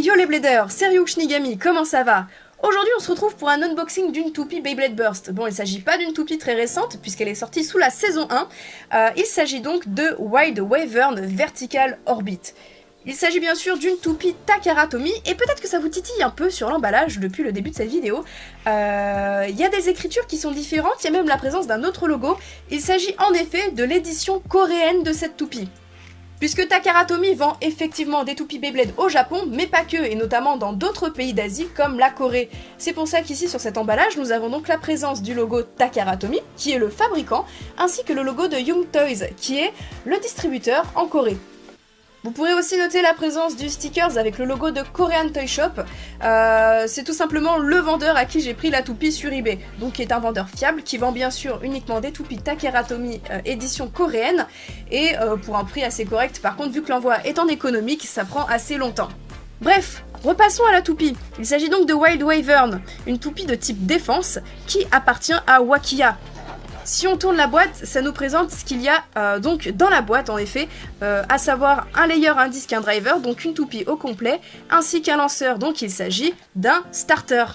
yo les bladers, c'est Ryuk Shinigami, comment ça va? Aujourd'hui on se retrouve pour un unboxing d'une toupie Beyblade Burst. Bon, il s'agit pas d'une toupie très récente puisqu'elle est sortie sous la saison 1. Il s'agit donc de Wild Wyvern Vertical Orbit. Il s'agit bien sûr d'une toupie Takara Tomy, et peut-être que ça vous titille un peu sur l'emballage depuis le début de cette vidéo. Il y a des écritures qui sont différentes, il y a même la présence d'un autre logo. Il s'agit en effet de l'édition coréenne de cette toupie. Puisque Takara Tomy vend effectivement des toupies Beyblade au Japon, mais pas que, et notamment dans d'autres pays d'Asie comme la Corée. C'est pour ça qu'ici sur cet emballage, nous avons donc la présence du logo Takara Tomy, qui est le fabricant, ainsi que le logo de Young Toys, qui est le distributeur en Corée. Vous pourrez aussi noter la présence du stickers avec le logo de Korean Toy Shop. C'est tout simplement le vendeur à qui j'ai pris la toupie sur eBay, donc qui est un vendeur fiable qui vend bien sûr uniquement des toupies Takara Tomy édition coréenne et pour un prix assez correct. Par contre, vu que l'envoi est en économique, ça prend assez longtemps. Bref, repassons à la toupie. Il s'agit donc de Wild Wyvern, une toupie de type défense qui appartient à Wakiya. Si on tourne la boîte, ça nous présente ce qu'il y a donc dans la boîte en effet, à savoir un layer, un disque, un driver, donc une toupie au complet, ainsi qu'un lanceur, donc il s'agit d'un starter.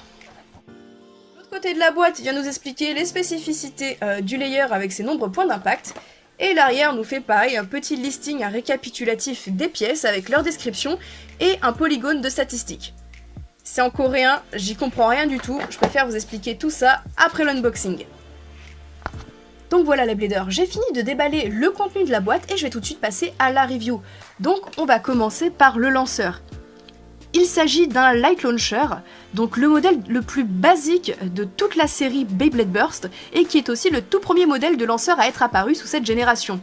L'autre côté de la boîte vient nous expliquer les spécificités du layer avec ses nombreux points d'impact, et l'arrière nous fait pareil, un petit listing, un récapitulatif des pièces avec leur description et un polygone de statistiques. C'est en coréen, j'y comprends rien du tout, je préfère vous expliquer tout ça après l'unboxing. Donc voilà les bladers, j'ai fini de déballer le contenu de la boîte et je vais tout de suite passer à la review. Donc on va commencer par le lanceur. Il s'agit d'un Light Launcher, donc le modèle le plus basique de toute la série Beyblade Burst et qui est aussi le tout premier modèle de lanceur à être apparu sous cette génération.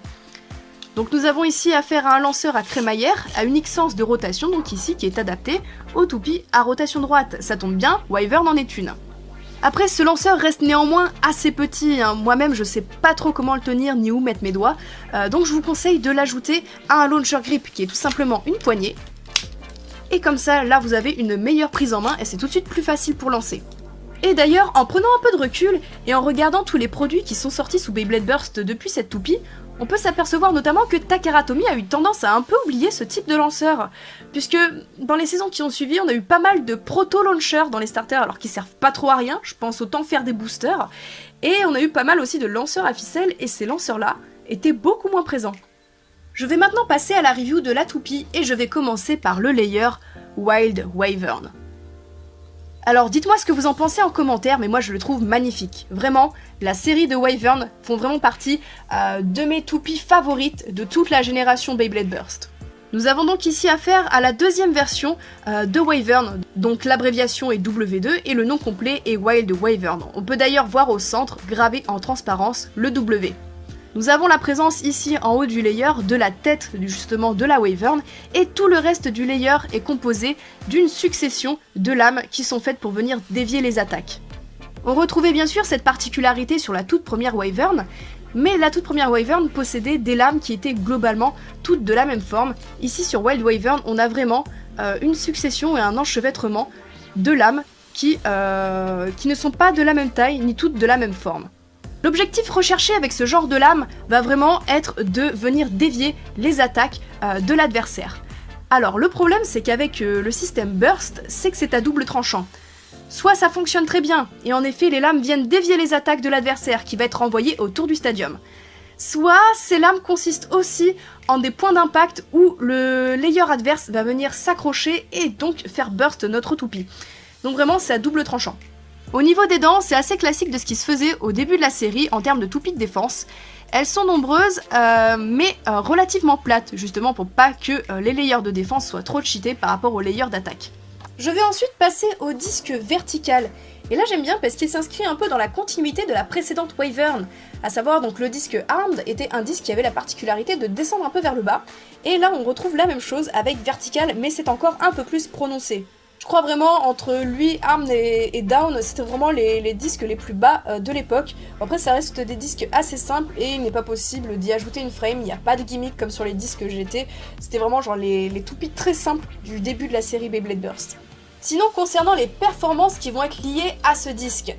Donc nous avons ici affaire à un lanceur à crémaillère, à unique sens de rotation, donc ici qui est adapté aux toupies à rotation droite. Ça tombe bien, Wyvern en est une. Après, ce lanceur reste néanmoins assez petit, hein. Moi-même je sais pas trop comment le tenir ni où mettre mes doigts, donc je vous conseille de l'ajouter à un launcher grip qui est tout simplement une poignée. Et comme ça, là vous avez une meilleure prise en main et c'est tout de suite plus facile pour lancer. Et d'ailleurs, en prenant un peu de recul et en regardant tous les produits qui sont sortis sous Beyblade Burst depuis cette toupie, on peut s'apercevoir notamment que Takara Tomy a eu tendance à un peu oublier ce type de lanceur, puisque dans les saisons qui ont suivi, on a eu pas mal de proto-launchers dans les starters alors qu'ils servent pas trop à rien, je pense autant faire des boosters, et on a eu pas mal aussi de lanceurs à ficelle, et ces lanceurs-là étaient beaucoup moins présents. Je vais maintenant passer à la review de la toupie, et je vais commencer par le layer Wild Wyvern. Alors dites-moi ce que vous en pensez en commentaire, mais moi je le trouve magnifique. Vraiment, la série de Wyvern font vraiment partie de mes toupies favorites de toute la génération Beyblade Burst. Nous avons donc ici affaire à la deuxième version de Wyvern, donc l'abréviation est W2 et le nom complet est Wild Wyvern. On peut d'ailleurs voir au centre, gravé en transparence, le W. Nous avons la présence ici en haut du layer de la tête justement de la Wyvern et tout le reste du layer est composé d'une succession de lames qui sont faites pour venir dévier les attaques. On retrouvait bien sûr cette particularité sur la toute première Wyvern, mais la toute première Wyvern possédait des lames qui étaient globalement toutes de la même forme. Ici sur Wild Wyvern on a vraiment une succession et un enchevêtrement de lames qui ne sont pas de la même taille ni toutes de la même forme. L'objectif recherché avec ce genre de lame va vraiment être de venir dévier les attaques de l'adversaire. Alors le problème c'est qu'avec le système Burst, c'est que c'est à double tranchant. Soit ça fonctionne très bien, et en effet les lames viennent dévier les attaques de l'adversaire qui va être renvoyé autour du stadium. Soit ces lames consistent aussi en des points d'impact où le layer adverse va venir s'accrocher et donc faire burst notre toupie. Donc vraiment c'est à double tranchant. Au niveau des dents, c'est assez classique de ce qui se faisait au début de la série en termes de toupies de défense. Elles sont nombreuses, mais relativement plates, justement pour pas que les layers de défense soient trop cheatés par rapport aux layers d'attaque. Je vais ensuite passer au disque vertical. Et là j'aime bien parce qu'il s'inscrit un peu dans la continuité de la précédente Wyvern. À savoir donc le disque Armed était un disque qui avait la particularité de descendre un peu vers le bas. Et là on retrouve la même chose avec vertical, mais c'est encore un peu plus prononcé. Je crois vraiment entre lui, Arm et Down, c'était vraiment les disques les plus bas de l'époque. Après ça reste des disques assez simples et il n'est pas possible d'y ajouter une frame, il n'y a pas de gimmick comme sur les disques GT. C'était vraiment genre les toupies très simples du début de la série Beyblade Burst. Sinon concernant les performances qui vont être liées à ce disque,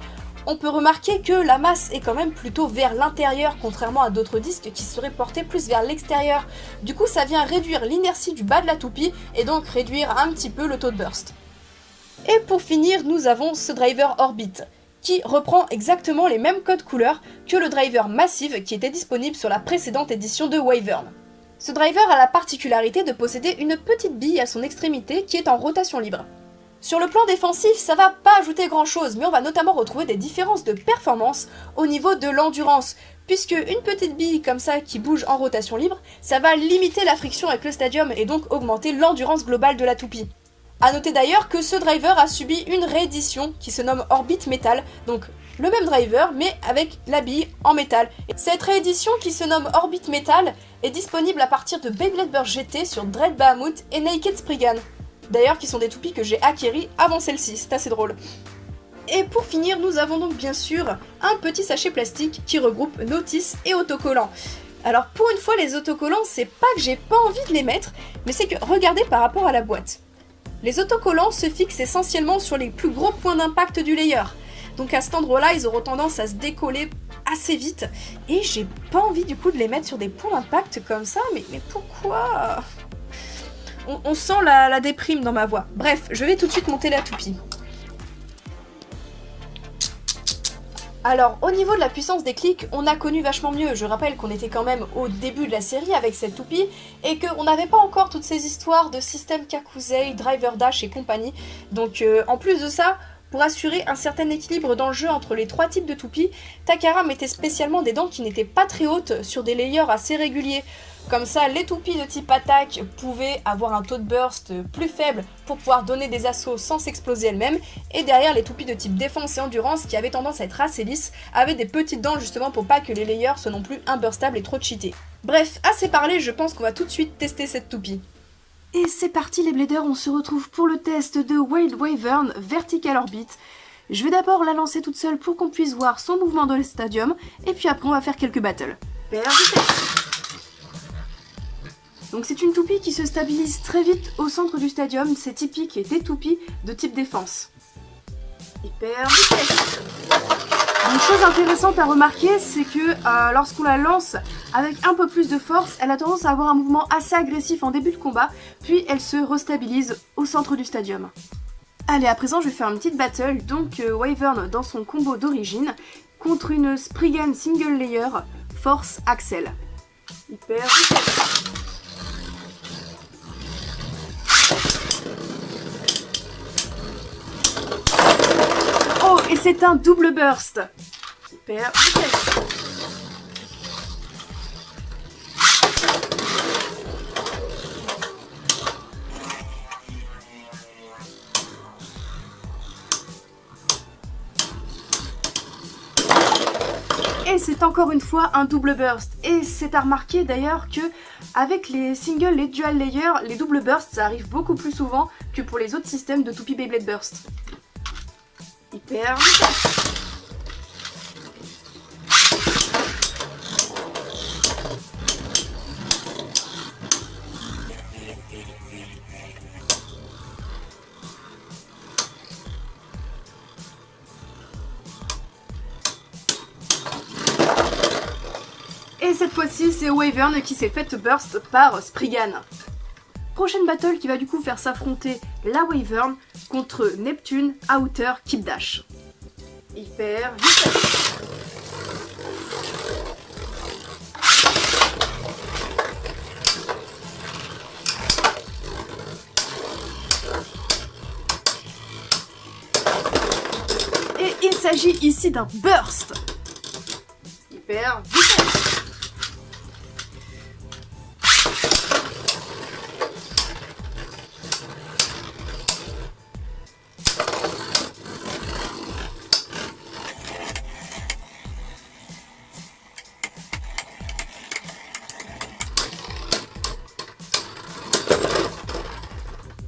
On peut remarquer que la masse est quand même plutôt vers l'intérieur, contrairement à d'autres disques qui seraient portés plus vers l'extérieur. Du coup, ça vient réduire l'inertie du bas de la toupie et donc réduire un petit peu le taux de burst. Et pour finir, nous avons ce driver Orbit, qui reprend exactement les mêmes codes couleurs que le driver Massive qui était disponible sur la précédente édition de Wyvern. Ce driver a la particularité de posséder une petite bille à son extrémité qui est en rotation libre. Sur le plan défensif, ça va pas ajouter grand chose, mais on va notamment retrouver des différences de performance au niveau de l'endurance, puisque une petite bille comme ça qui bouge en rotation libre, ça va limiter la friction avec le stadium et donc augmenter l'endurance globale de la toupie. A noter d'ailleurs que ce driver a subi une réédition qui se nomme Orbit Metal, donc le même driver mais avec la bille en métal. Cette réédition qui se nomme Orbit Metal est disponible à partir de Beyblade Burst GT sur Dread Bahamut et Naked Spriggan. D'ailleurs qui sont des toupies que j'ai acquéries avant celle-ci, c'est assez drôle. Et pour finir, nous avons donc bien sûr un petit sachet plastique qui regroupe notices et autocollants. Alors pour une fois les autocollants, c'est pas que j'ai pas envie de les mettre, mais c'est que regardez par rapport à la boîte. Les autocollants se fixent essentiellement sur les plus gros points d'impact du layer. Donc à cet endroit-là, ils auront tendance à se décoller assez vite. Et j'ai pas envie du coup de les mettre sur des points d'impact comme ça, mais pourquoi ? On sent la déprime dans ma voix. Bref, je vais tout de suite monter la toupie. Alors, au niveau de la puissance des clics, on a connu vachement mieux. Je rappelle qu'on était quand même au début de la série avec cette toupie et qu'on n'avait pas encore toutes ces histoires de système Kakusei, Driver Dash et compagnie. Donc, en plus de ça, pour assurer un certain équilibre dans le jeu entre les trois types de toupies, Takara mettait spécialement des dents qui n'étaient pas très hautes sur des layers assez réguliers. Comme ça, les toupies de type attaque pouvaient avoir un taux de burst plus faible pour pouvoir donner des assauts sans s'exploser elles-mêmes, et derrière les toupies de type défense et endurance qui avaient tendance à être assez lisses, avaient des petites dents justement pour pas que les layers soient non plus imburstables et trop cheatés. Bref, assez parlé, je pense qu'on va tout de suite tester cette toupie. Et c'est parti les bladers, on se retrouve pour le test de Wild Wyvern Vertical Orbit. Je vais d'abord la lancer toute seule pour qu'on puisse voir son mouvement dans le stadium, et puis après on va faire quelques battles. Donc c'est une toupie qui se stabilise très vite au centre du stadium, c'est typique des toupies de type défense. Hyper vitesse. Une chose intéressante à remarquer, c'est que lorsqu'on la lance avec un peu plus de force, elle a tendance à avoir un mouvement assez agressif en début de combat, puis elle se restabilise au centre du stadium. Allez, à présent je vais faire une petite battle, donc Wyvern dans son combo d'origine, contre une Spriggan Single Layer Force Axel. Hyper vitesse. Oh, et c'est un double burst. Super vitesse. Et c'est encore une fois un double burst. Et c'est à remarquer d'ailleurs que avec les singles, les dual layers, les double bursts, ça arrive beaucoup plus souvent que pour les autres systèmes de toupie Beyblade Burst. Hyper vitesse. Et cette fois-ci, c'est Wyvern qui s'est fait burst par Spriggan. Prochaine battle qui va du coup faire s'affronter la Wyvern contre Neptune, Outer, Keep Dash. Hyper vitesse. Et il s'agit ici d'un burst. Hyper vitesse.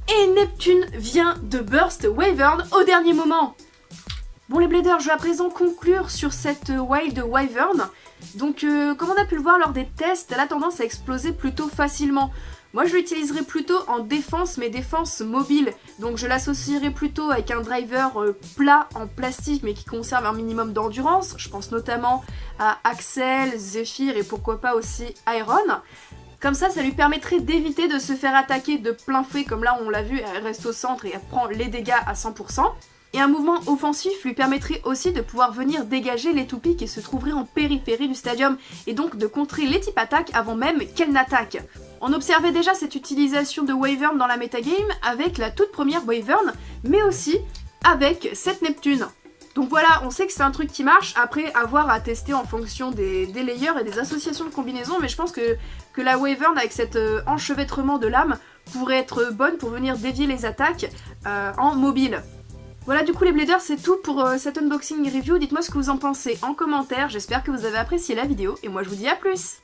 Et Neptune vient de burst Wyvern au dernier moment. Bon les bladers, je vais à présent conclure sur cette Wild Wyvern. Donc comme on a pu le voir lors des tests, elle a tendance à exploser plutôt facilement. Moi je l'utiliserai plutôt en défense, mais défense mobile. Donc je l'associerai plutôt avec un driver plat en plastique mais qui conserve un minimum d'endurance. Je pense notamment à Axel, Zephyr et pourquoi pas aussi Iron. Comme ça lui permettrait d'éviter de se faire attaquer de plein fouet comme là on l'a vu, elle reste au centre et elle prend les dégâts à 100%. Et un mouvement offensif lui permettrait aussi de pouvoir venir dégager les toupies qui se trouveraient en périphérie du stadium et donc de contrer les types attaques avant même qu'elles n'attaquent. On observait déjà cette utilisation de Wyvern dans la metagame avec la toute première Wyvern, mais aussi avec cette Neptune. Donc voilà, on sait que c'est un truc qui marche, après avoir à tester en fonction des layers et des associations de combinaisons, mais je pense que la Wyvern avec cet enchevêtrement de lames pourrait être bonne pour venir dévier les attaques en mobile. Voilà, du coup les Bladers, c'est tout pour cet unboxing review. Dites-moi ce que vous en pensez en commentaire, j'espère que vous avez apprécié la vidéo, et moi je vous dis à plus!